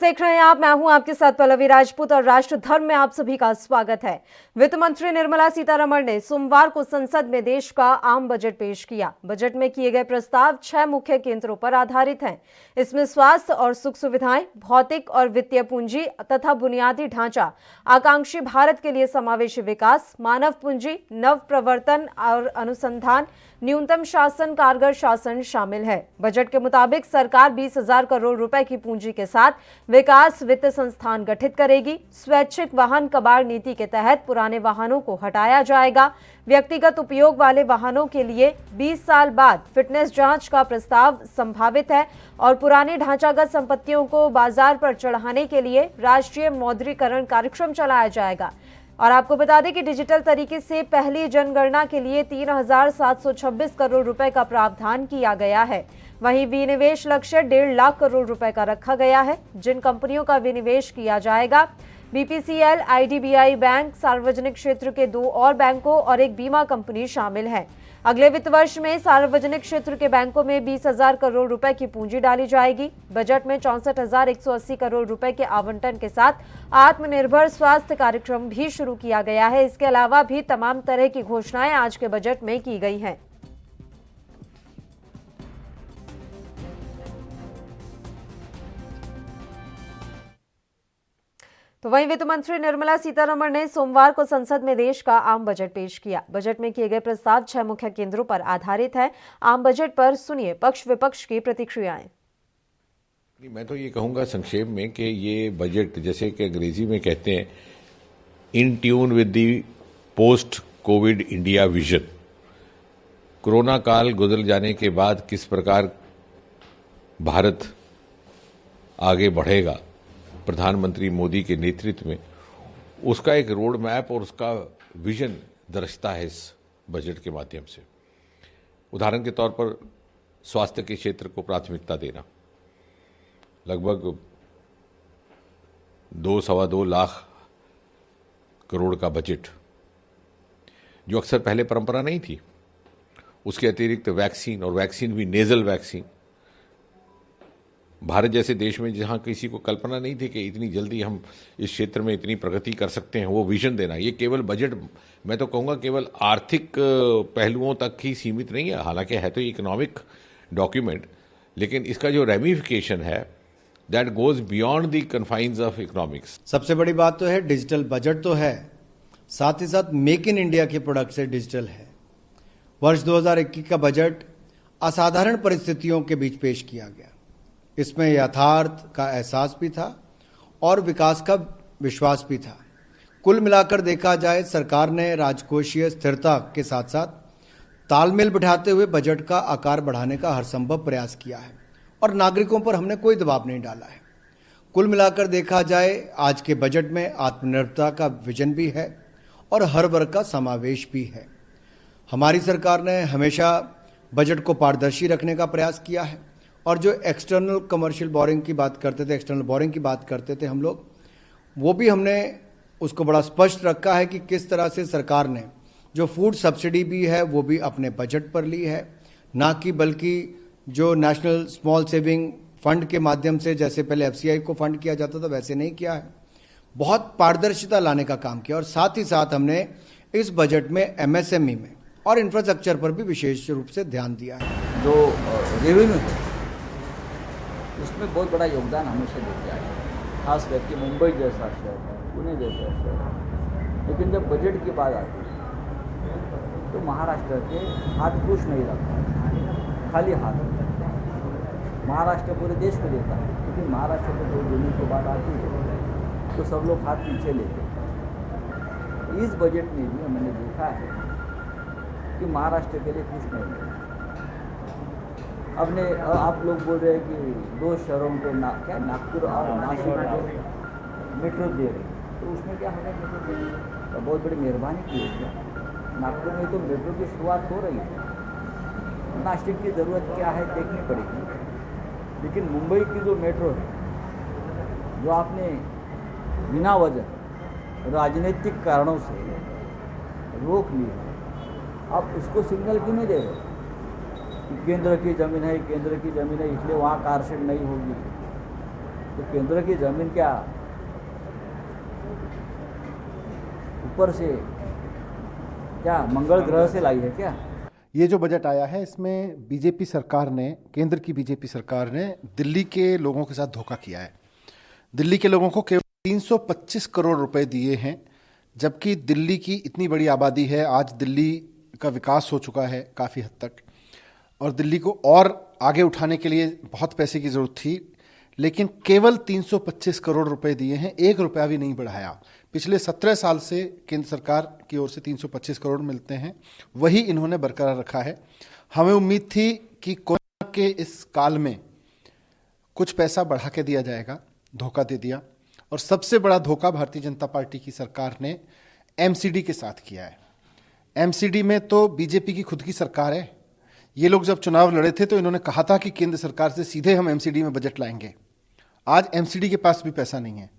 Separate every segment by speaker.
Speaker 1: देख रहे हैं आप, मैं हूं आपके साथ पल्लवी राजपूत और राष्ट्र धर्म में आप सभी का स्वागत है। वित्त मंत्री निर्मला सीतारमण ने सोमवार को संसद में देश का आम बजट पेश किया। बजट में किए गए प्रस्ताव 6 मुख्य केंद्रों पर आधारित हैं। इसमें स्वास्थ्य और सुख सुविधाएं, भौतिक और वित्तीय पूंजी तथा बुनियादी ढांचा, आकांक्षी भारत के लिए समावेशी विकास, मानव पूंजी, नव प्रवर्तन और अनुसंधान, न्यूनतम शासन, कारगर शासन शामिल है। बजट के मुताबिक सरकार 20,000 करोड़ रुपए की पूंजी के साथ विकास वित्त संस्थान गठित करेगी। स्वैच्छिक वाहन कबाड़ नीति के तहत पुराने वाहनों को हटाया जाएगा। व्यक्तिगत उपयोग वाले वाहनों के लिए 20 साल बाद फिटनेस जांच का प्रस्ताव संभावित है और पुरानी ढांचागत संपत्तियों को बाजार पर चढ़ाने के लिए राष्ट्रीय मौद्रीकरण कार्यक्रम चलाया जाएगा। और आपको बता दें कि डिजिटल तरीके से पहली जनगणना के लिए 3,726 करोड़ रुपए का प्रावधान किया गया है। वहीं विनिवेश लक्ष्य 1.5 लाख करोड़ रुपए का रखा गया है। जिन कंपनियों का विनिवेश किया जाएगा, बीपीसीएल, आईडीबीआई बैंक, सार्वजनिक क्षेत्र के 2 और बैंकों और एक बीमा कंपनी शामिल है। अगले वित्त वर्ष में सार्वजनिक क्षेत्र के बैंकों में 20,000 करोड़ रुपए की पूंजी डाली जाएगी। बजट में 64,180 करोड़ रुपए के आवंटन के साथ आत्मनिर्भर स्वास्थ्य कार्यक्रम भी शुरू किया गया है। इसके अलावा भी तमाम तरह की घोषणाएं आज के बजट में की गई हैं। तो वहीं वित्त मंत्री निर्मला सीतारमण ने सोमवार को संसद में देश का आम बजट पेश किया। बजट में किए गए प्रस्ताव 6 मुख्य केंद्रों पर आधारित है। आम बजट पर सुनिए पक्ष विपक्ष की प्रतिक्रियाएं।
Speaker 2: मैं तो ये कहूंगा संक्षेप में कि ये बजट, जैसे कि अंग्रेजी में कहते हैं, in tune with the post Covid India vision. Corona काल गुजर जाने के बाद किस प्रकार भारत आगे बढ़ेगा प्रधानमंत्री मोदी के नेतृत्व में, उसका एक रोड मैप और उसका विजन दर्शाता है इस बजट के माध्यम से। उदाहरण के तौर पर स्वास्थ्य के क्षेत्र को प्राथमिकता देना, लगभग 2-2.25 लाख करोड़ का बजट, जो अक्सर पहले परंपरा नहीं थी। उसके अतिरिक्त वैक्सीन, और वैक्सीन भी नेजल वैक्सीन। भारत जैसे देश में जहां किसी को कल्पना नहीं थी कि इतनी जल्दी हम इस क्षेत्र में इतनी प्रगति कर सकते हैं, वो विजन देना। ये केवल बजट, मैं तो कहूँगा, केवल आर्थिक पहलुओं तक ही सीमित नहीं है। हालांकि है तो इकोनॉमिक डॉक्यूमेंट, लेकिन इसका जो रेमिफिकेशन है that goes beyond the confines of economics.
Speaker 3: सबसे बड़ी बात तो है डिजिटल बजट तो है, साथ ही साथ मेक इन इंडिया के प्रोडक्ट से डिजिटल है। वर्ष 2021 का बजट असाधारण परिस्थितियों के बीच पेश किया गया। इसमें यथार्थ का एहसास भी था और विकास का विश्वास भी था। कुल मिलाकर देखा जाए, सरकार ने राजकोषीय स्थिरता के साथ साथ तालमेल बिठाते हुए बजट का आकार बढ़ाने का हर संभव प्रयास किया है और नागरिकों पर हमने कोई दबाव नहीं डाला है। कुल मिलाकर देखा जाए, आज के बजट में आत्मनिर्भरता का विजन भी है और हर वर्ग का समावेश भी है। हमारी सरकार ने हमेशा बजट को पारदर्शी रखने का प्रयास किया है और जो एक्सटर्नल कमर्शियल बोरिंग की बात करते थे, एक्सटर्नल बोरिंग की बात करते थे हम लोग, वो भी हमने उसको बड़ा स्पष्ट रखा है कि किस तरह से सरकार ने जो फूड सब्सिडी भी है वो भी अपने बजट पर ली है, ना कि बल्कि जो नेशनल स्मॉल सेविंग फंड के माध्यम से, जैसे पहले एफसीआई को फंड किया जाता था, वैसे नहीं किया है। बहुत पारदर्शिता लाने का काम किया और साथ ही साथ हमने इस बजट में एमएसएमई में और इंफ्रास्ट्रक्चर पर भी विशेष रूप से ध्यान दिया है।
Speaker 4: जो रेवेन्यू है उसमें बहुत बड़ा योगदान हमेशा देते आए, खास करके मुंबई जैसा शहर है, पुणे जैसा शहर है। लेकिन जब बजट की बात आती है तो महाराष्ट्र के हाथ कुछ नहीं रखता, खाली हाथ। महाराष्ट्र पूरे देश को देता है, लेकिन महाराष्ट्र को जो देने की बात आती है तो सब लोग हाथ पीछे लेते हैं। इस बजट में भी हमने देखा है कि महाराष्ट्र के लिए कुछ नहीं है। अपने आप लोग बोल रहे हैं कि 2 शहरों को क्या नागपुर और नासिक को मेट्रो दे रहे, तो उसमें क्या होगा? मेट्रो देने तो बहुत बड़ी मेहरबानी की है क्या? नागपुर में तो मेट्रो की शुरुआत हो रही है, नासिक की ज़रूरत क्या है देखनी पड़ेगी। लेकिन मुंबई की जो मेट्रो है, जो आपने बिना वजह राजनीतिक कारणों से रोक ली है, आप उसको सिग्नल क्यों नहीं दे रहे? केंद्र की ज़मीन है, केंद्र की ज़मीन है, इसलिए वहाँ कार शेड नहीं होगी। तो केंद्र की जमीन क्या ऊपर से क्या मंगल ग्रह से लाई है क्या?
Speaker 5: ये जो बजट आया है इसमें बीजेपी सरकार ने, केंद्र की बीजेपी सरकार ने दिल्ली के लोगों के साथ धोखा किया है। दिल्ली के लोगों को केवल 325 करोड़ रुपए दिए हैं, जबकि दिल्ली की इतनी बड़ी आबादी है। आज दिल्ली का विकास हो चुका है काफ़ी हद तक, और दिल्ली को और आगे उठाने के लिए बहुत पैसे की ज़रूरत थी, लेकिन केवल 325 करोड़ रुपए दिए हैं, 1 रुपया भी नहीं बढ़ाया। पिछले 17 साल से केंद्र सरकार की ओर से 325 करोड़ मिलते हैं, वही इन्होंने बरकरार रखा है। हमें उम्मीद थी कि कोरोना के इस काल में कुछ पैसा बढ़ा के दिया जाएगा, धोखा दे दिया। और सबसे बड़ा धोखा भारतीय जनता पार्टी की सरकार ने एमसीडी के साथ किया है। एमसीडी में तो बीजेपी की खुद की सरकार है। ये लोग जब चुनाव लड़े थे तो इन्होंने कहा था कि केंद्र सरकार से सीधे हम एमसीडी में बजट लाएंगे। आज एमसीडी के पास भी पैसा नहीं है।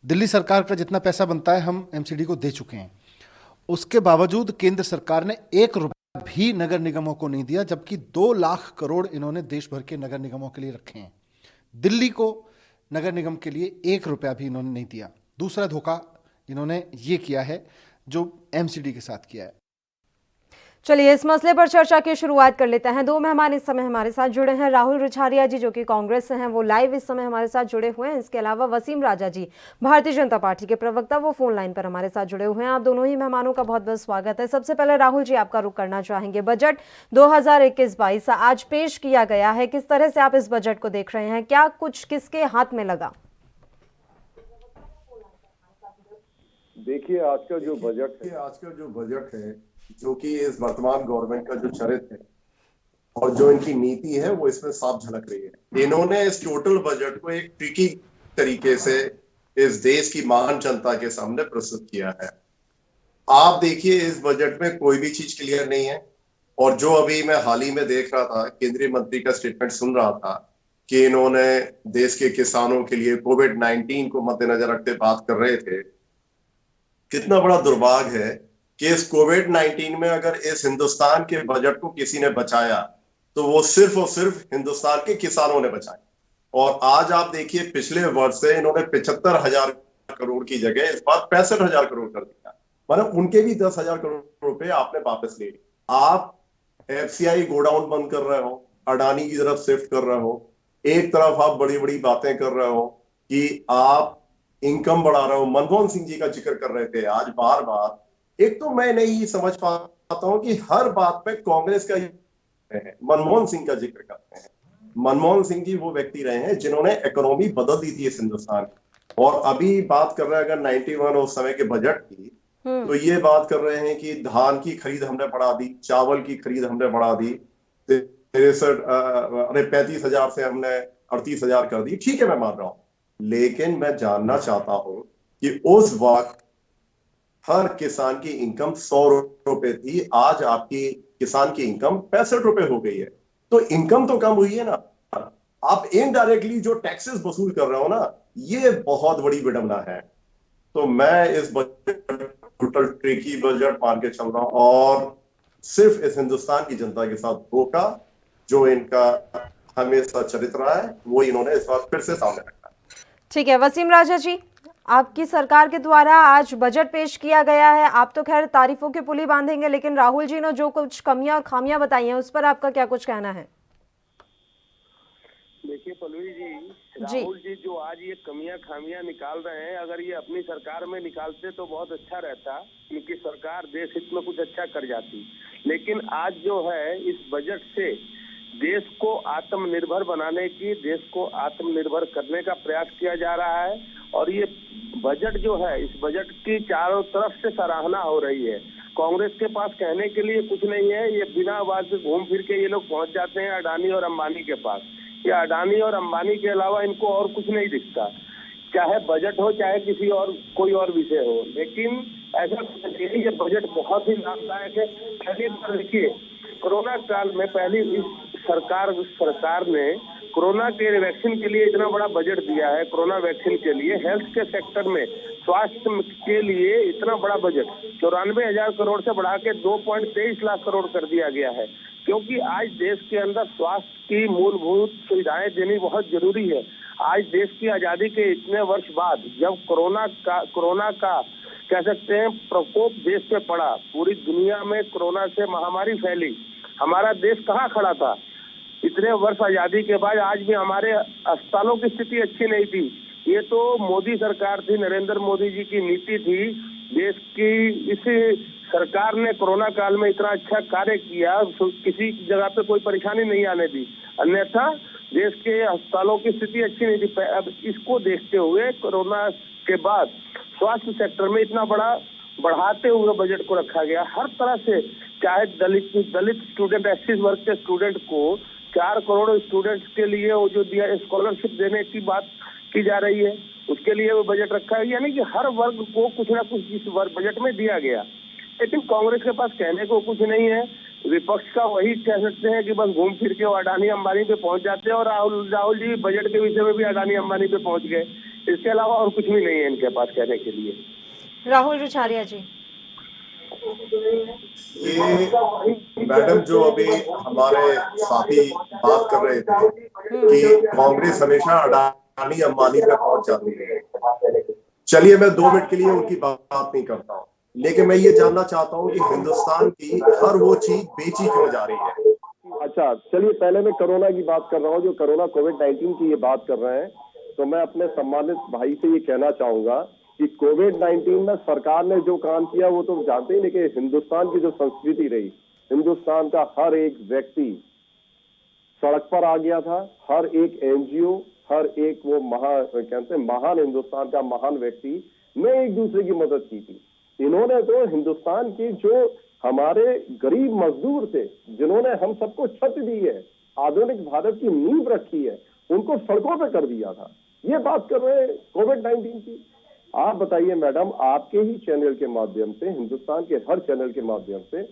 Speaker 5: दिल्ली सरकार का जितना पैसा बनता है हम एमसीडी को दे चुके हैं। उसके बावजूद केंद्र सरकार ने 1 रुपया भी नगर निगमों को नहीं दिया, जबकि 2 लाख करोड़ इन्होंने देश भर के नगर निगमों के लिए रखे हैं। दिल्ली को नगर निगम के लिए 1 रुपया भी इन्होंने नहीं दिया। दूसरा धोखा इन्होंने ये किया है जो एमसीडी के साथ किया है।
Speaker 1: चलिए इस मसले पर चर्चा की शुरुआत कर लेते हैं। 2 मेहमान इस समय हमारे साथ जुड़े हैं। राहुल रिछारिया जी जो कि कांग्रेस से हैं, वो लाइव इस समय हमारे साथ जुड़े हुए हैं। इसके अलावा वसीम राजा जी भारतीय जनता पार्टी के प्रवक्ता, वो फोन लाइन पर हमारे साथ जुड़े हुए हैं। आप दोनों ही मेहमानों का बहुत बहुत स्वागत है। सबसे पहले राहुल जी आपका रुख करना चाहेंगे। बजट 2021-22 आज पेश किया गया है, किस तरह से आप इस बजट को देख रहे हैं? क्या कुछ किसके हाथ में लगा?
Speaker 6: देखिए आज का जो बजट है जो कि इस वर्तमान गवर्नमेंट का जो चरित्र है और जो इनकी नीति है वो इसमें साफ झलक रही है। इन्होंने इस टोटल बजट को एक ट्रिकी तरीके से इस देश की महान जनता के सामने प्रस्तुत किया है। आप देखिए इस बजट में कोई भी चीज क्लियर नहीं है, और जो अभी मैं हाल ही में देख रहा था, केंद्रीय मंत्री का स्टेटमेंट सुन रहा था कि इन्होंने देश के किसानों के लिए कोविड-19 को मद्देनजर रखते बात कर रहे थे। कितना बड़ा दुर्भाग्य है कि इस कोविड-19 में अगर इस हिंदुस्तान के बजट को किसी ने बचाया तो वो सिर्फ और सिर्फ हिंदुस्तान के किसानों ने बचाया। और आज आप देखिए पिछले वर्ष से इन्होंने 75,000 करोड़ की जगह इस बार 65,000 करोड़ कर दिया, मतलब उनके भी 10,000 करोड़ रुपए आपने वापस ले लिए। आप एफसीआई गोडाउन बंद कर रहे हो, अडानी की तरफ शिफ्ट कर रहे हो, एक तरफ आप बड़ी बड़ी बातें कर रहे हो कि आप इनकम बढ़ा रहे हो। मनमोहन सिंह जी का जिक्र कर रहे थे आज बार बार। एक तो मैं नहीं समझ पाता हूं कि हर बात पे कांग्रेस का मनमोहन सिंह का जिक्र करते हैं। मनमोहन सिंह जी वो व्यक्ति रहे हैं जिन्होंने इकोनॉमी बदल दी थी इस हिंदुस्तान की। और अभी बात कर रहे हैं अगर 91 उस समय के बजट की, तो ये बात कर रहे हैं कि धान की खरीद हमने बढ़ा दी, चावल की खरीद हमने बढ़ा दी, 35,000 से हमने 38,000 कर दी। ठीक है, मैं मान रहा हूं, लेकिन मैं जानना चाहता हूं कि उस वक्त हर किसान की इनकम 100 रुपए थी, आज आपकी किसान की इनकम 65 रुपए हो गई है। तो इनकम तो कम हुई है ना। आप इनडायरेक्टली जो टैक्सेस वसूल कर रहे हो ना, ये बहुत बड़ी विडंबना है। तो मैं इस बजट टोटल ट्रिकी बजट मान के चल रहा हूं, और सिर्फ इस हिंदुस्तान की जनता के साथ धोखा जो इनका हमेशा चरित्र रहा है वो इन्होंने इस बार फिर से सामने रखा।
Speaker 1: ठीक है वसीम राजा जी, आपकी सरकार के द्वारा आज बजट पेश किया गया है। आप तो खैर तारीफों की पुली बांधेंगे, लेकिन राहुल जी ने जो कुछ कमियां और खामियां बताई हैं उस पर आपका क्या कुछ कहना है?
Speaker 7: देखिए पल्लवी जी, राहुल जी जो आज ये कमियां खामियां निकाल रहे हैं, अगर ये अपनी सरकार में निकालते तो बहुत अच्छा रहता, क्योंकि सरकार देश हित में कुछ अच्छा कर जाती। लेकिन आज जो है इस बजट से देश को आत्मनिर्भर बनाने की, देश को आत्मनिर्भर करने का प्रयास किया जा रहा है। और ये बजट जो है, इस बजट की चारों तरफ से सराहना हो रही है। कांग्रेस के पास कहने के लिए कुछ नहीं है, ये बिना आवाज से घूम फिर के ये लोग पहुंच जाते हैं अडानी और अंबानी के पास। या अडानी और अंबानी के अलावा इनको और कुछ नहीं दिखता, चाहे बजट हो चाहे किसी और कोई और विषय हो। लेकिन ऐसा ये बजट बहुत ही लाभदायक है। पहली बार देखिए कोरोना काल में पहली इस सरकार ने कोरोना के वैक्सीन के लिए इतना बड़ा बजट दिया है। कोरोना वैक्सीन के लिए, हेल्थ के सेक्टर में, स्वास्थ्य के लिए इतना बड़ा बजट 94,000 करोड़ से बढ़ा के 2.23 लाख करोड़ कर दिया गया है। क्योंकि आज देश के अंदर स्वास्थ्य की मूलभूत सुविधाएं देनी बहुत जरूरी है। आज देश की आजादी के इतने वर्ष बाद जब कोरोना का कह सकते हैं प्रकोप देश पे पड़ा, पूरी दुनिया में कोरोना से महामारी फैली, हमारा देश कहाँ खड़ा था? इतने वर्ष आजादी के बाद आज भी हमारे अस्पतालों की स्थिति अच्छी नहीं थी। ये तो मोदी सरकार थी, नरेंद्र मोदी जी की नीति थी। देश की इस सरकार ने कोरोना काल में इतना अच्छा कार्य किया, किसी जगह पे कोई परेशानी नहीं आने दी, अन्यथा देश के अस्पतालों की स्थिति अच्छी नहीं थी। अब इसको देखते हुए कोरोना के बाद स्वास्थ्य सेक्टर में इतना बड़ा बढ़ाते हुए बजट को रखा गया। हर तरह से, चाहे दलित स्टूडेंट, एससी वर्ग के स्टूडेंट को 4 करोड़ स्टूडेंट्स के लिए वो जो दिया स्कॉलरशिप देने की बात की जा रही है, उसके लिए वो बजट रखा है। यानी कि हर वर्ग को कुछ ना कुछ इस बजट में दिया गया। लेकिन कांग्रेस के पास कहने को कुछ नहीं है। विपक्ष का वही कह सकते हैं कि बस घूम फिर के वो अडानी अंबानी पे पहुंच जाते हैं, और राहुल जी बजट के विषय में भी अडानी अंबानी पे पहुंच गए। इसके अलावा और कुछ भी नहीं है इनके पास कहने के लिए।
Speaker 1: राहुल रिछारिया जी,
Speaker 6: ये मैडम जो अभी हमारे साथी बात कर रहे थे कि कांग्रेस हमेशा अडानी अंबानी पे पहुंच जाती है, चलिए मैं 2 मिनट के लिए उनकी बात नहीं करता हूँ, लेकिन मैं ये जानना चाहता हूँ कि हिंदुस्तान की हर वो चीज बेची क्यों जा रही है?
Speaker 8: अच्छा, चलिए पहले मैं कोरोना की बात कर रहा हूँ, जो कोरोना कोविड-19 की ये बात कर रहे हैं, तो मैं अपने सम्मानित भाई से ये कहना चाहूंगा कि कोविड-19 में सरकार ने जो काम किया वो तो जानते ही, लेकिन हिंदुस्तान की जो संस्कृति रही, हिंदुस्तान का हर एक व्यक्ति सड़क पर आ गया था, हर एक एनजीओ, हर एक वो महान हिंदुस्तान का महान व्यक्ति ने एक दूसरे की मदद की थी। इन्होंने तो हिंदुस्तान की जो हमारे गरीब मजदूर थे, जिन्होंने हम सबको छत दी है, आधुनिक भारत की नींव रखी है, उनको सड़कों पे कर दिया था। ये बात कर रहे हैं कोविड-19 की। आप बताइए मैडम, आपके ही चैनल के माध्यम से, हिंदुस्तान के हर चैनल के माध्यम से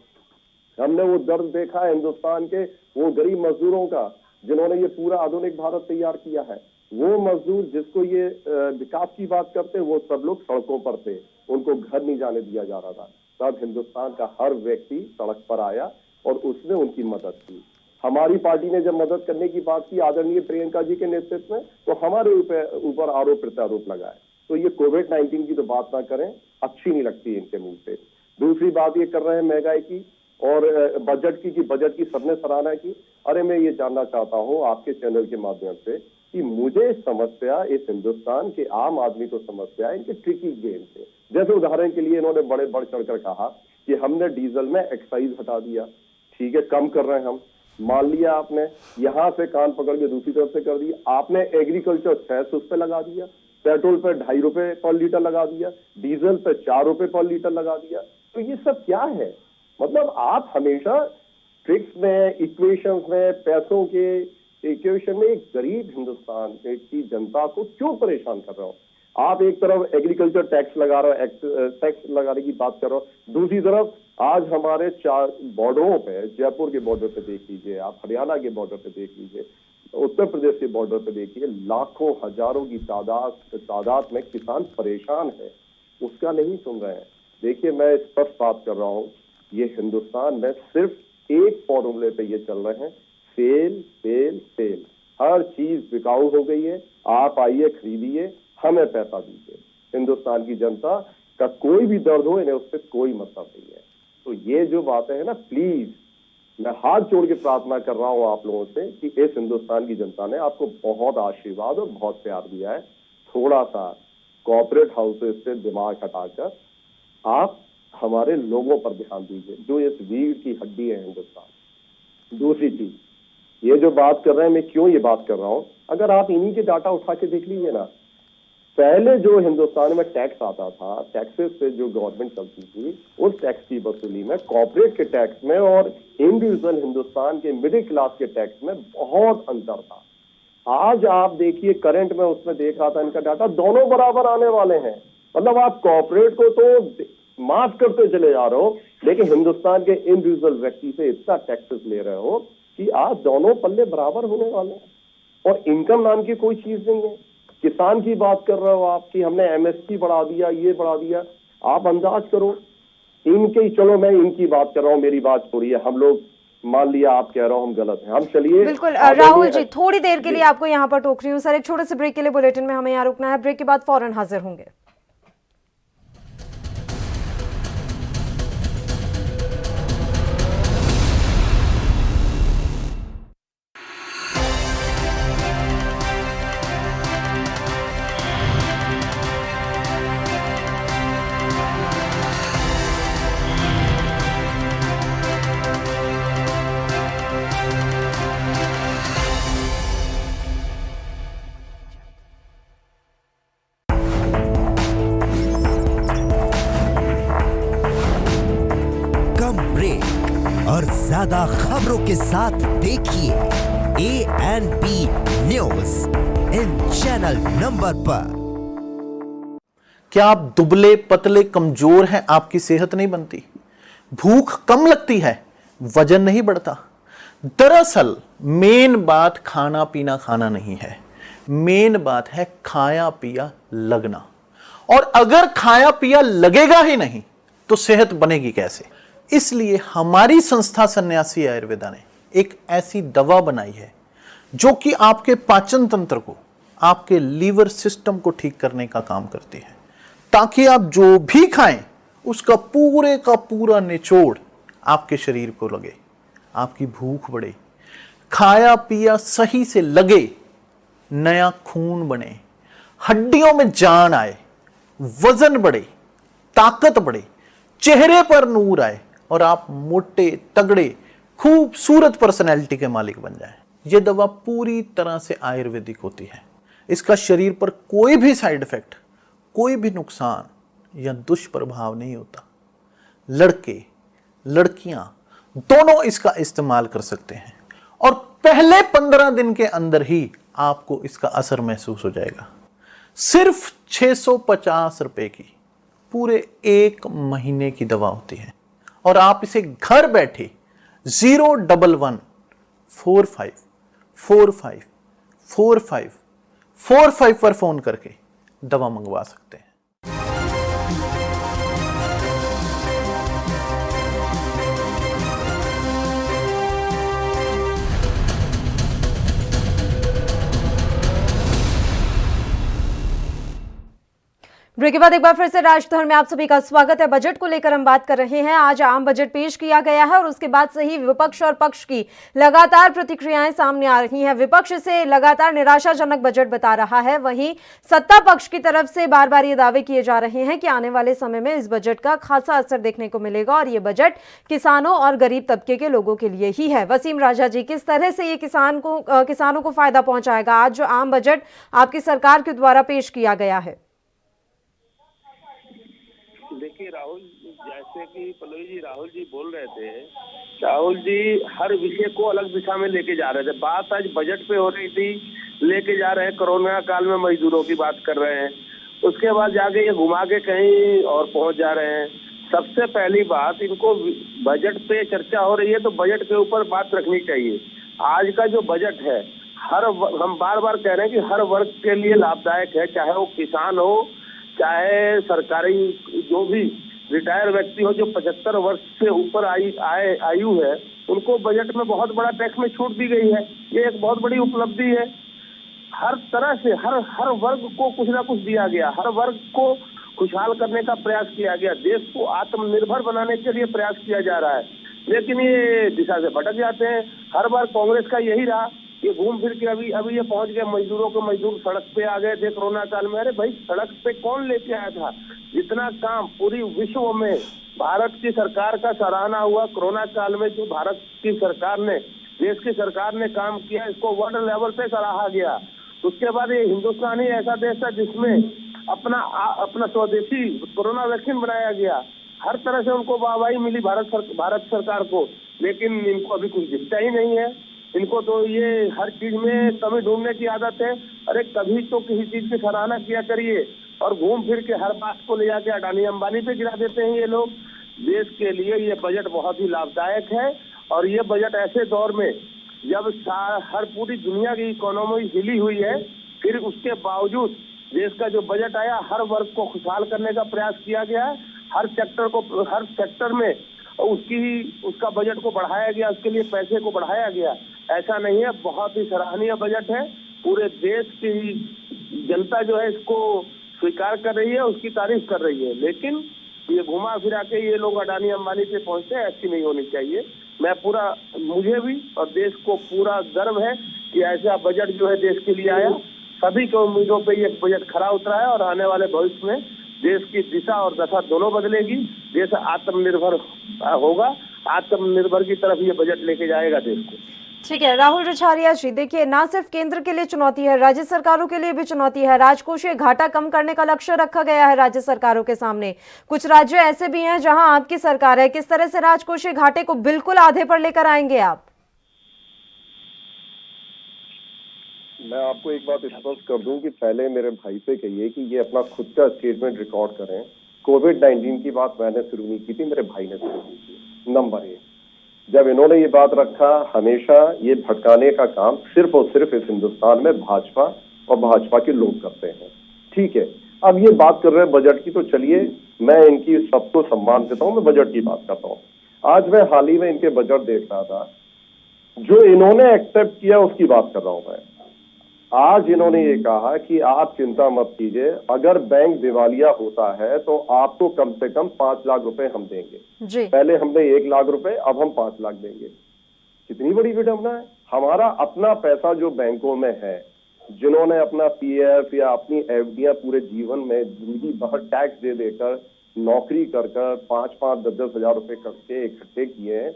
Speaker 8: हमने वो दर्द देखा है हिंदुस्तान के वो गरीब मजदूरों का, जिन्होंने ये पूरा आधुनिक भारत तैयार किया है। वो मजदूर जिसको ये विकास की बात करते, वो सब लोग सड़कों पर थे, उनको घर नहीं जाने दिया जा रहा था। तब हिंदुस्तान का हर व्यक्ति सड़क पर आया और उसने उनकी मदद की। हमारी पार्टी ने जब मदद करने की बात की आदरणीय प्रियंका जी के नेतृत्व में, तो हमारे ऊपर आरोप प्रत्यारोप लगाए। तो ये कोविड-19 की तो बात ना करें, अच्छी नहीं लगती इनके मुंह से। दूसरी बात ये कर रहे हैं महंगाई की और बजट की, बजट की सबने सराहना की। अरे मैं ये जानना चाहता हूँ आपके चैनल के माध्यम से कि मुझे समस्या इस हिंदुस्तान के आम आदमी को समस्या है इनके ट्रिकी गेम से। जैसे उदाहरण के लिए इन्होंने बड़े बढ़ चढ़कर कहा कि हमने डीजल में एक्साइज हटा दिया, ठीक है, कम कर रहे हैं हम। मान लिया आपने यहां से कान पकड़ के दूसरी तरफ से कर दिया। आपने एग्रीकल्चर सेस उस पर लगा दिया, पेट्रोल पे 2.5 रुपए पर लीटर लगा दिया, डीजल पे 4 रुपए पर लीटर लगा दिया। तो ये सब क्या है? मतलब आप हमेशा ट्रिक्स में, इक्वेशंस में, पैसों के इक्वेशन में एक गरीब हिंदुस्तान की जनता को क्यों परेशान कर रहे हो? आप एक तरफ एग्रीकल्चर टैक्स लगा रहे हो, टैक्स लगाने की बात कर रहे हो, दूसरी तरफ आज हमारे 4 बॉर्डरों पे, जयपुर के बॉर्डर पे देख लीजिए, आप हरियाणा के बॉर्डर पे देख लीजिए, उत्तर प्रदेश के बॉर्डर पे देखिए, लाखों हजारों की तादाद में किसान परेशान है, उसका नहीं सुन रहे हैं। देखिए मैं स्पष्ट बात कर रहा हूँ, ये हिंदुस्तान में सिर्फ एक फॉर्मूले पे ये चल रहे हैं, सेल सेल सेल। हर चीज बिकाऊ हो गई है, आप आइए खरीदिए, हमें पैसा दीजिए। हिंदुस्तान की जनता का कोई भी दर्द हो, इन्हें उससे कोई मतलब नहीं है। तो ये जो बातें हैं ना, प्लीज मैं हाथ जोड़ के प्रार्थना कर रहा हूं आप लोगों से कि इस हिंदुस्तान की जनता ने आपको बहुत आशीर्वाद और बहुत प्यार दिया है। थोड़ा सा कॉर्पोरेट हाउसेस से दिमाग हटाकर आप हमारे लोगों पर ध्यान दीजिए, जो इस रीढ़ की हड्डी है हिंदुस्तान। दूसरी चीज, ये जो बात कर रहे हैं, मैं क्यों ये बात कर रहा हूं, अगर आप इन्हीं के डाटा उठा के देख लीजिए ना, पहले जो हिंदुस्तान में टैक्स आता था, टैक्सेस से जो गवर्नमेंट चलती थी, उस टैक्स की वसूली में, कॉर्पोरेट के टैक्स में और इंडिविजुअल हिंदुस्तान के मिडिल क्लास के टैक्स में बहुत अंतर था। आज आप देखिए करंट में, उसमें देख रहा था इनका डाटा, दोनों बराबर आने वाले हैं। मतलब आप कॉर्पोरेट को तो माफ करते चले जा रहे हो, लेकिन हिंदुस्तान के इंडिविजुअल व्यक्ति से इतना टैक्सेस ले रहे हो कि आज दोनों पल्ले बराबर होने वाले हैं। और इनकम नाम की कोई चीज नहीं है। किसान की बात कर रहे हो आप कि हमने एमएसपी बढ़ा दिया, ये बढ़ा दिया, आप अंदाज करो इनके, चलो मैं इनकी बात कर रहा हूं, मेरी बात छोड़िए, हम लोग मान लिया आप कह रहे हो हम गलत हैं। हम चलिए
Speaker 1: बिल्कुल राहुल जी, थोड़ी देर के लिए आपको यहाँ पर टोक रही हूँ सर, एक छोटे से ब्रेक के लिए बुलेटिन में हमें यहाँ रुकना है। ब्रेक के बाद फौरन हाजिर होंगे।
Speaker 9: और ज्यादा खबरों के साथ देखिए ANP news in channel number पर।
Speaker 10: क्या आप दुबले पतले कमजोर हैं, आपकी सेहत नहीं बनती, भूख कम लगती है, वजन नहीं बढ़ता? दरअसल मेन बात खाना पीना खाना नहीं है, मेन बात है खाया पिया लगना। और अगर खाया पिया लगेगा ही नहीं तो सेहत बनेगी कैसे? इसलिए हमारी संस्था सन्यासी आयुर्वेदा ने एक ऐसी दवा बनाई है जो कि आपके पाचन तंत्र को, आपके लीवर सिस्टम को ठीक करने का काम करती है, ताकि आप जो भी खाएं उसका पूरे का पूरा निचोड़ आपके शरीर को लगे, आपकी भूख बढ़े, खाया पिया सही से लगे, नया खून बने, हड्डियों में जान आए, वजन बढ़े, ताकत बढ़े, चेहरे पर नूर आए और आप मोटे तगड़े खूबसूरत पर्सनैलिटी के मालिक बन जाएं। यह दवा पूरी तरह से आयुर्वेदिक होती है। इसका शरीर पर कोई भी साइड इफेक्ट, कोई भी नुकसान या दुष्प्रभाव नहीं होता। लड़के लड़कियां दोनों इसका इस्तेमाल कर सकते हैं और पहले 15 दिन के अंदर ही आपको इसका असर महसूस हो जाएगा। सिर्फ 650 रुपए की पूरे 1 महीने की दवा होती है और आप इसे घर बैठे 01145454545 पर फोन करके दवा मंगवा सकते हैं।
Speaker 1: ब्रेक के बाद एक बार फिर से राजधर में आप सभी का स्वागत है। बजट को लेकर हम बात कर रहे हैं। आज आम बजट पेश किया गया है और उसके बाद से ही विपक्ष और पक्ष की लगातार प्रतिक्रियाएं सामने आ रही हैं। विपक्ष इसे लगातार निराशाजनक बजट बता रहा है, वहीं सत्ता पक्ष की तरफ से बार बार ये दावे किए जा रहे हैं कि आने वाले समय में इस बजट का खासा असर देखने को मिलेगा और ये बजट किसानों और गरीब तबके के लोगों के लिए ही है। वसीम राजा जी, किस तरह से ये किसानों को फायदा पहुंचाएगा आज जो आम बजट आपकी सरकार के द्वारा पेश किया गया है?
Speaker 7: देखिए राहुल, जैसे कि पल्लवी जी राहुल जी बोल रहे थे, राहुल जी हर विषय को अलग दिशा में लेके जा रहे थे। बात आज बजट पे हो रही थी, लेके जा रहे हैं कोरोना काल में मजदूरों की बात कर रहे हैं, उसके बाद जाके ये घुमा के कहीं और पहुंच जा रहे हैं। सबसे पहली बात, इनको बजट पे चर्चा हो रही है तो बजट के ऊपर बात रखनी चाहिए। आज का जो बजट है हम बार बार कह रहे हैं कि हर वर्ग के लिए लाभदायक है, चाहे वो किसान हो, चाहे सरकारी जो भी रिटायर व्यक्ति हो जो 75 वर्ष से ऊपर आयु है, उनको बजट में बहुत बड़ा टैक्स में छूट दी गई है। ये एक बहुत बड़ी उपलब्धि है। हर तरह से हर वर्ग को कुछ ना कुछ दिया गया, हर वर्ग को खुशहाल करने का प्रयास किया गया, देश को आत्मनिर्भर बनाने के लिए प्रयास किया जा रहा है। लेकिन ये दिशा से भटक जाते हैं। हर बार कांग्रेस का यही रहा, ये घूम फिर के अभी ये पहुंच गए मजदूरों को, मजदूर सड़क पे आ गए थे कोरोना काल में। अरे भाई, सड़क पे कौन लेके आया था? जितना काम पूरी विश्व में भारत की सरकार का सराहना हुआ कोरोना काल में, जो भारत की सरकार ने, देश की सरकार ने काम किया, इसको वर्ल्ड लेवल पे सराहा गया। उसके बाद ये हिंदुस्तान ही ऐसा देश था जिसमें अपना स्वदेशी कोरोना वैक्सीन बनाया गया। हर तरह से उनको वाहवाही मिली भारत सरकार को, लेकिन इनको अभी कुछ दिखता ही नहीं है। इनको तो ये हर चीज में कमी ढूंढने की आदत है। अरे कभी तो किसी चीज की सराहना किया करिए, और घूम फिर के हर बात को ले जाके अडानी अंबानी पे गिरा देते हैं ये लोग। देश के लिए ये बजट बहुत ही लाभदायक है, और ये बजट ऐसे दौर में जब हर पूरी दुनिया की इकोनॉमी हिली हुई है, फिर उसके बावजूद देश का जो बजट आया, हर वर्ग को खुशहाल करने का प्रयास किया गया है। हर सेक्टर में और उसका बजट को बढ़ाया गया, उसके लिए पैसे को बढ़ाया गया। ऐसा नहीं है, बहुत ही सराहनीय बजट है। पूरे देश की जनता जो है इसको स्वीकार कर रही है, उसकी तारीफ कर रही है। लेकिन ये घुमा फिरा के ये लोग अडानी अंबानी पे पहुंचते हैं, ऐसी नहीं होनी चाहिए। मुझे भी और देश को पूरा गर्व है कि ऐसा बजट जो है देश के लिए आया। सभी के उम्मीदों पे ये बजट खरा उतरा है और आने वाले भविष्य में देश की दिशा और दशा दोनों बदलेगी। देश आत्मनिर्भर होगा, आत्मनिर्भर की तरफ ये बजट लेके जाएगा देश को।
Speaker 1: ठीक है राहुल रिछारिया जी, देखिए ना सिर्फ केंद्र के लिए चुनौती है, राज्य सरकारों के लिए भी चुनौती है। राजकोषीय घाटा कम करने का लक्ष्य रखा गया है राज्य सरकारों के सामने। कुछ राज्य ऐसे भी हैं जहां आपकी सरकार है, किस तरह से राजकोषीय घाटे को बिल्कुल आधे पर लेकर आएंगे आप?
Speaker 8: मैं आपको एक बात स्पष्ट कर दूं कि पहले मेरे भाई से कहिए कि ये अपना खुद का स्टेटमेंट रिकॉर्ड करें। कोविड-19 की बात मैंने शुरू नहीं की थी, मेरे भाई ने शुरू की थी। नंबर 1, जब इन्होंने ये बात रखा, हमेशा ये भटकाने का काम सिर्फ और सिर्फ इस हिंदुस्तान में भाजपा और भाजपा के लोग करते हैं। ठीक है, अब ये बात कर रहे हैं बजट की, तो चलिए मैं इनकी सबको सम्मान देता हूं, मैं बजट की बात करता हूं। आज मैं हाल ही में इनके बजट देख रहा था, जो इन्होंने एक्सेप्ट किया उसकी बात कर रहा हूं मैं। आज इन्होंने ये कहा कि आप चिंता मत कीजिए, अगर बैंक दिवालिया होता है तो आपको कम से कम 5 लाख रुपए हम देंगे जी। पहले हमने 1 लाख रुपए, अब हम 5 लाख देंगे। कितनी बड़ी विडंबना है। हमारा अपना पैसा जो बैंकों में है, जिन्होंने अपना पीएफ या अपनी एफडीआं पूरे जीवन में जिंदगी भर टैक्स दे देकर नौकरी कर 5-5, 10-10 हजार रुपए करके इकट्ठे किए हैं,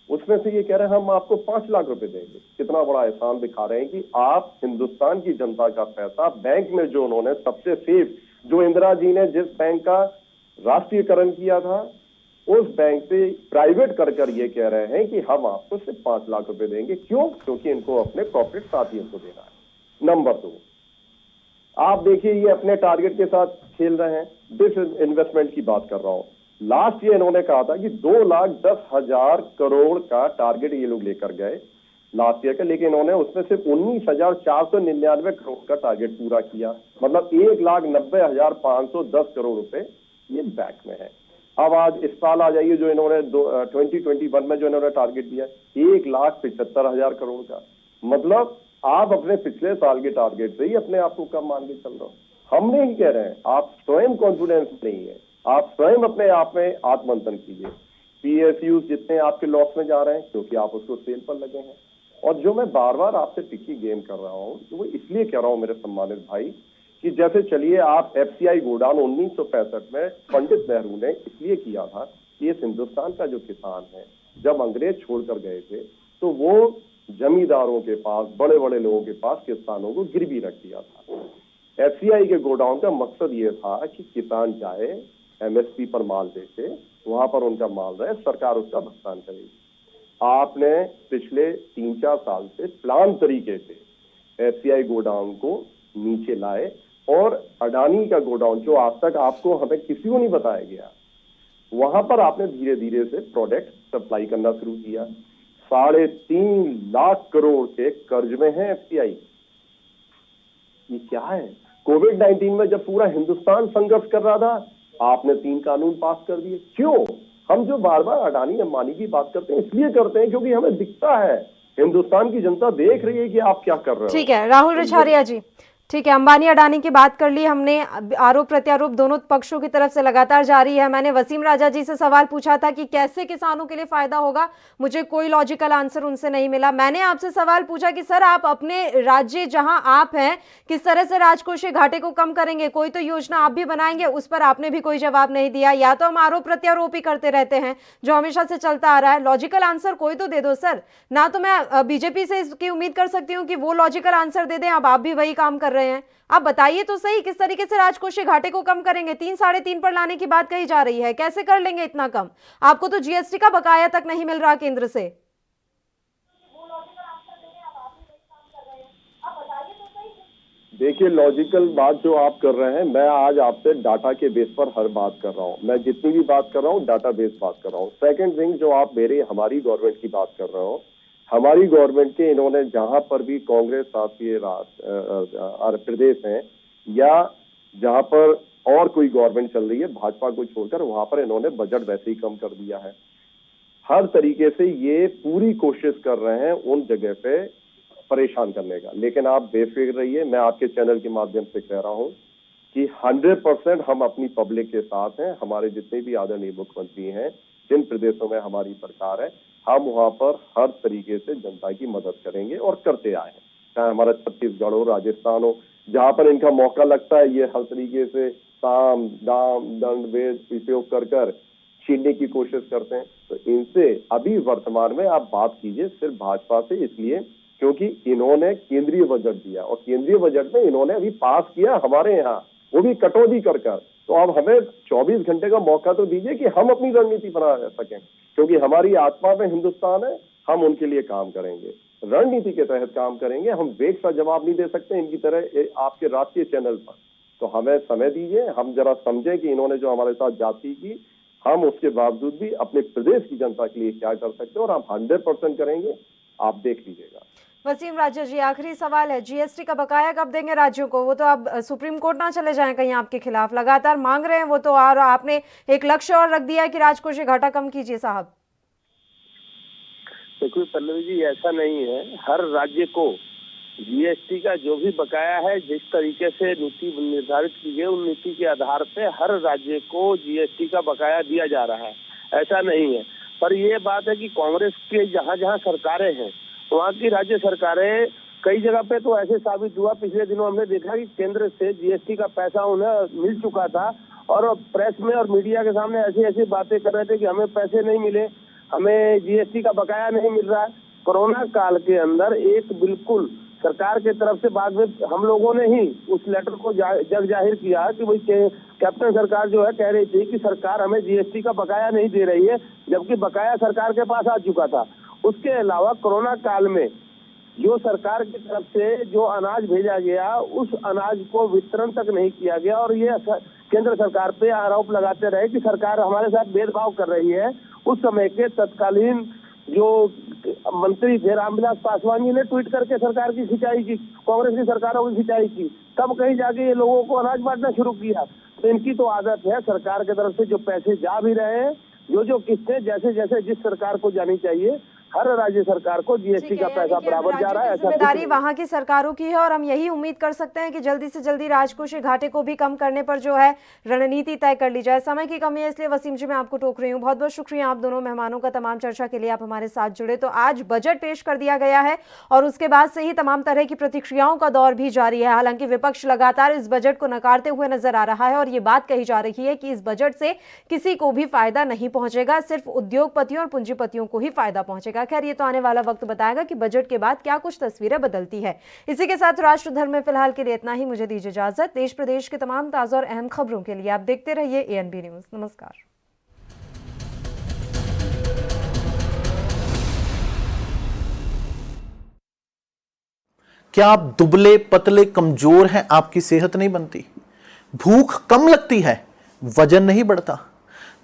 Speaker 8: उसमें से ये कह रहे हैं हम आपको 5 लाख रुपए देंगे। कितना बड़ा एहसान दिखा रहे हैं कि आप हिंदुस्तान की जनता का पैसा बैंक में, जो उन्होंने सबसे सेफ, जो इंदिरा जी ने जिस बैंक का राष्ट्रीयकरण किया था, उस बैंक से प्राइवेट कर ये कह रहे हैं कि हम आपको सिर्फ 5 लाख रुपए देंगे। क्यों? क्योंकि इनको अपने कॉर्पोरेट साथियों को देना है। नंबर 2, आप देखिए ये अपने टारगेट के साथ खेल रहे हैं। डिस इन्वेस्टमेंट की बात कर रहा हूं। लास्ट ईयर इन्होंने कहा था कि 2,10,000 करोड़ का टारगेट ये लोग लेकर गए लास्ट ईयर का, लेकिन इन्होंने उसमें सिर्फ 19,499 करोड़ का टारगेट पूरा किया। मतलब 1,90,510 करोड़ रुपए ये बैंक में है। अब आज इस साल आ जाइए, जो इन्होंने 2021 में जो इन्होंने टारगेट दिया 1,75,000 करोड़ का। मतलब आप अपने पिछले साल के टारगेट से ही अपने आप को कम मान के चल रहे हो। हम नहीं कह रहे हैं, आप स्वयं कॉन्फिडेंस नहीं है, आप स्वयं अपने आप में आत्ममंथन कीजिए। पीएसयू जितने आपके लॉस में जा रहे हैं क्योंकि आप उसको सेल पर लगे हैं। और जो मैं बार बार आपसे टिक्की गेम कर रहा हूं, तो वो इसलिए कह रहा हूं मेरे सम्मानित भाई, कि जैसे चलिए आप एफसीआई गोडाउन 1965 में पंडित नेहरू ने इसलिए किया था कि इस हिंदुस्तान का जो किसान है, जब अंग्रेज छोड़कर गए थे तो वो जमींदारों के पास, बड़े बड़े लोगों के पास किसानों को गिरवी रख दिया था। एफसीआई के गोडाउन का मकसद ये था कि किसान जाए, एमएसपी पर माल बेचे, वहां पर उनका माल रहे, सरकार उसका भुगतान करेगी। आपने पिछले 3-4 साल से प्लान तरीके से एफसीआई गोडाउन को नीचे लाए, और अडानी का गोडाउन जो आज तक आपको, हमें किसी को नहीं बताया गया, वहां पर आपने धीरे धीरे से प्रोडक्ट सप्लाई करना शुरू किया। 3.5 लाख करोड़ के कर्ज में है एफसीआई। ये क्या है? कोविड-19 में जब पूरा हिंदुस्तान संघर्ष कर रहा था, आपने 3 कानून पास कर दिए। क्यों? हम जो बार बार अडानी अंबानी की बात करते हैं, इसलिए करते हैं क्योंकि हमें दिखता है, हिंदुस्तान की जनता देख रही है कि आप क्या कर रहे हो।
Speaker 1: ठीक है राहुल रिछारिया जी, ठीक है, अंबानी अडानी की बात कर ली हमने। आरोप प्रत्यारोप दोनों पक्षों की तरफ से लगातार जारी है। मैंने वसीम राजा जी से सवाल पूछा था कि कैसे किसानों के लिए फायदा होगा, मुझे कोई लॉजिकल आंसर उनसे नहीं मिला। मैंने आपसे सवाल पूछा कि सर आप अपने राज्य जहां आप हैं, किस तरह से राजकोषीय घाटे को कम करेंगे, कोई तो योजना आप भी बनाएंगे, उस पर आपने भी कोई जवाब नहीं दिया। या तो हम आरोप प्रत्यारोप ही करते रहते हैं जो हमेशा से चलता आ रहा है, लॉजिकल आंसर कोई तो दे दो सर। ना तो मैं बीजेपी से इसकी उम्मीद कर सकती हूँ कि वो लॉजिकल आंसर दे दें, अब आप भी वही काम कर रहे हैं। आप बताइए तो सही, किस तरीके से राजकोषीय घाटे को कम करेंगे? 3-3.5 पर लाने की बात कही जा रही है, कैसे कर लेंगे इतना कम? आपको तो जीएसटी का बकाया तक नहीं मिल रहा केंद्र से।
Speaker 8: देखिए, लॉजिकल बात जो आप कर रहे हैं, मैं आज आपसे डाटा के बेस पर हर बात कर रहा हूं। मैं जितनी भी बात कर रहा हूं, डाटा बेस बात कर रहा हूं। सेकंड थिंग, जो आप हमारी गवर्नमेंट की बात कर रहे हो, हमारी गवर्नमेंट के इन्होंने जहां पर भी कांग्रेस शासित प्रदेश हैं या जहां पर और कोई गवर्नमेंट चल रही है भाजपा को छोड़कर, वहां पर इन्होंने बजट वैसे ही कम कर दिया है। हर तरीके से ये पूरी कोशिश कर रहे हैं उन जगह पे परेशान करने का। लेकिन आप बेफिक्र रहिए, मैं आपके चैनल के माध्यम से कह रहा हूं कि 100% हम अपनी पब्लिक के साथ हैं। हमारे जितने भी आदरणीय मुख्यमंत्री हैं, जिन प्रदेशों में हमारी सरकार है, हम वहां पर हर तरीके से जनता की मदद करेंगे और करते आए हैं। चाहे हमारा छत्तीसगढ़ हो, राजस्थान हो, जहां पर इनका मौका लगता है ये हर तरीके से साम दाम दंड भेद उपयोग कर छीनने की कोशिश करते हैं। तो इनसे अभी वर्तमान में आप बात कीजिए सिर्फ भाजपा से, इसलिए क्योंकि इन्होंने केंद्रीय बजट दिया और केंद्रीय बजट में इन्होंने अभी पास किया हमारे यहाँ, वो भी कटौती कर। तो अब हमें 24 घंटे का मौका तो दीजिए कि हम अपनी रणनीति बना सकें, क्योंकि हमारी आत्मा में हिंदुस्तान है, हम उनके लिए काम करेंगे, रणनीति के तहत काम करेंगे। हम वेग सा जवाब नहीं दे सकते इनकी तरह आपके राष्ट्रीय चैनल पर। तो हमें समय दीजिए, हम जरा समझें कि इन्होंने जो हमारे साथ जाति की, हम उसके बावजूद भी अपने प्रदेश की जनता के लिए क्या कर सकते हैं और हम 100% करेंगे, आप देख लीजिएगा।
Speaker 1: वसीम राजा जी, आखिरी सवाल है, जीएसटी का बकाया कब देंगे राज्यों को? वो तो अब सुप्रीम कोर्ट ना चले जाएं कहीं आपके खिलाफ, लगातार मांग रहे हैं वो तो, और आपने एक लक्ष्य और रख दिया है कि राजकोषीय घाटा कम कीजिए साहब।
Speaker 7: देखिए पल्लवी जी, ऐसा नहीं है, हर राज्य को जीएसटी का जो भी बकाया है, जिस तरीके से नीति निर्धारित की गई, उन नीति के आधार पे हर राज्य को जीएसटी का बकाया दिया जा रहा है, ऐसा नहीं है। पर ये बात है कि कांग्रेस के जहाँ जहाँ सरकारें हैं, वहाँ की राज्य सरकारें कई जगह पे तो ऐसे साबित हुआ, पिछले दिनों हमने देखा कि केंद्र से जीएसटी का पैसा उन्हें मिल चुका था और प्रेस में और मीडिया के सामने ऐसी ऐसी बातें कर रहे थे कि हमें पैसे नहीं मिले, हमें जीएसटी का बकाया नहीं मिल रहा है। कोरोना काल के अंदर एक बिल्कुल सरकार के तरफ से बाद में हम लोगों ने ही उस लेटर को जग जाहिर किया कि भाई कैप्टन सरकार जो है कह रही थी कि सरकार हमें जीएसटी का बकाया नहीं दे रही है, जबकि बकाया सरकार के पास आ चुका था। उसके अलावा कोरोना काल में जो सरकार की तरफ से जो अनाज भेजा गया, उस अनाज को वितरण तक नहीं किया गया और ये केंद्र सरकार पे आरोप लगाते रहे कि सरकार हमारे साथ भेदभाव कर रही है। उस समय के तत्कालीन जो मंत्री थे रामविलास पासवान जी ने ट्वीट करके सरकार की खिंचाई की, कांग्रेस की सरकारों की खिंचाई की, तब कहीं जाके ये लोगों को अनाज बांटना शुरू किया। तो इनकी तो आदत है, सरकार की तरफ से जो पैसे जा भी रहे हैं, जो किस्तें जैसे जैसे जिस सरकार को जानी चाहिए, हर राज्य सरकार को जीएसटी का पैसा बराबर जा रहा है।
Speaker 1: जिम्मेदारी वहाँ की सरकारों की है और हम यही उम्मीद कर सकते हैं कि जल्दी से जल्दी राजकोषीय घाटे को भी कम करने पर जो है रणनीति तय कर ली जाए। समय की कमी है इसलिए वसीम जी मैं आपको टोक रही हूँ। बहुत बहुत शुक्रिया आप दोनों मेहमानों का तमाम चर्चा के लिए, आप हमारे साथ जुड़े। तो आज बजट पेश कर दिया गया है और उसके बाद से ही तमाम तरह की प्रतिक्रियाओं का दौर भी जारी है। हालांकि विपक्ष लगातार इस बजट को नकारते हुए नजर आ रहा है और ये बात कही जा रही है कि इस बजट से किसी को भी फायदा नहीं पहुंचेगा, सिर्फ उद्योगपतियों और पूंजीपतियों को ही फायदा पहुंचेगा। खैर ये तो आने वाला वक्त बताएगा कि बजट के बाद क्या कुछ तस्वीरें बदलती है। इसी के साथ राष्ट्र धर्म में फिलहाल के लिए इतना ही। मुझे दीजिए इजाजत। देश प्रदेश के तमाम ताजा और अहम खबरों के लिए आप देखते रहिए एएनबी न्यूज। नमस्कार।
Speaker 10: क्या आप दुबले पतले कमजोर हैं, आपकी सेहत नहीं बनती, भूख कम लगती है, वजन नहीं बढ़ता,